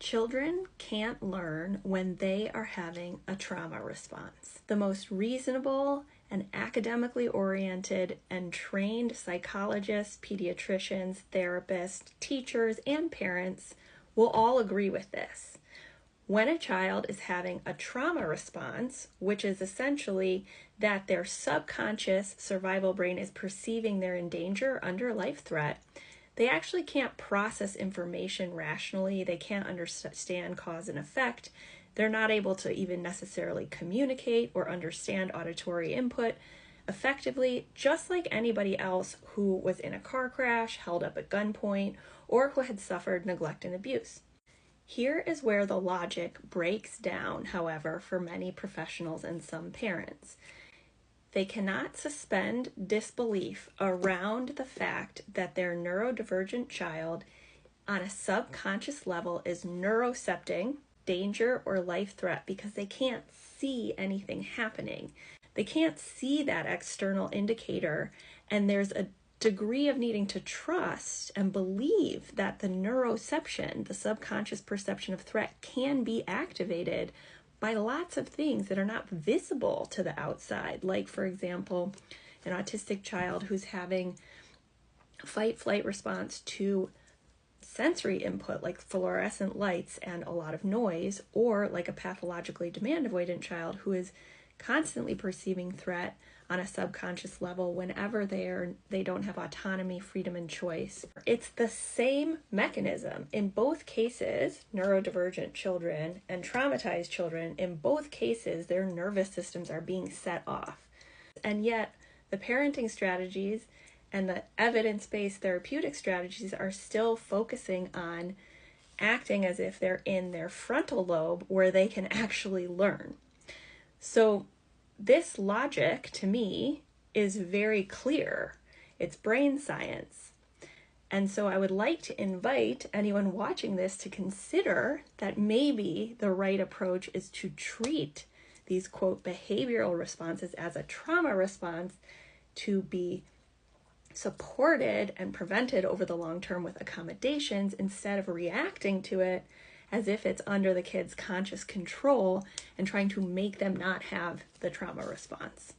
Children can't learn when they are having a trauma response. The most reasonable and academically oriented and trained psychologists, pediatricians, therapists, teachers, and parents will all agree with this. When a child is having a trauma response, which is essentially that their subconscious survival brain is perceiving they're in danger, under life threat, they actually can't process information rationally. They can't understand cause and effect. They're not able to even necessarily communicate or understand auditory input effectively, just like anybody else who was in a car crash, held up at gunpoint, or who had suffered neglect and abuse. Here is where the logic breaks down, however, for many professionals and some parents. They cannot suspend disbelief around the fact that their neurodivergent child on a subconscious level is neurocepting, danger or life threat, because they can't see anything happening. They can't see that external indicator, and there's a degree of needing to trust and believe that the neuroception, the subconscious perception of threat, can be activated by lots of things that are not visible to the outside. Like, for example, an autistic child who's having a fight-flight response to sensory input like fluorescent lights and a lot of noise, or like a pathologically demand avoidant child who is constantly perceiving threat on a subconscious level whenever they don't have autonomy, freedom, and choice. It's the same mechanism. In both cases, neurodivergent children and traumatized children, in both cases, their nervous systems are being set off. And yet, the parenting strategies and the evidence-based therapeutic strategies are still focusing on acting as if they're in their frontal lobe where they can actually learn. So this logic, to me, is very clear. It's brain science. And so I would like to invite anyone watching this to consider that maybe the right approach is to treat these, quote, behavioral responses as a trauma response, to be supported and prevented over the long term with accommodations, instead of reacting to it as if it's under the kid's conscious control and trying to make them not have the trauma response.